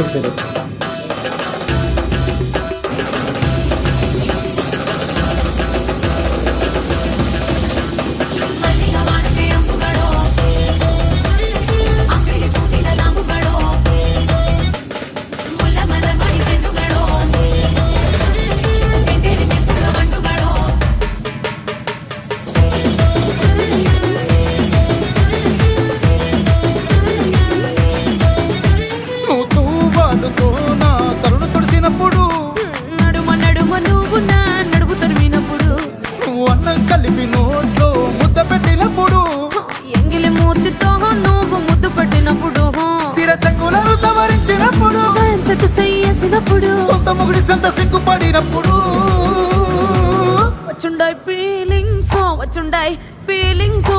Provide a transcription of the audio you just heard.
సరే కలిపి నోట్లో ముద్ద పెట్టినప్పుడు ఎంగిలి మూతితో నువ్వు ముద్దు పెట్టినప్పుడు శిరసంగులను సవరించినప్పుడు చేసినప్పుడు సొంత ముగుడి సొంత సిగ్గుపడినప్పుడు వచ్చుండాయి ఫీలింగ్స్ వచ్చుండాయి ఫీలింగ్స్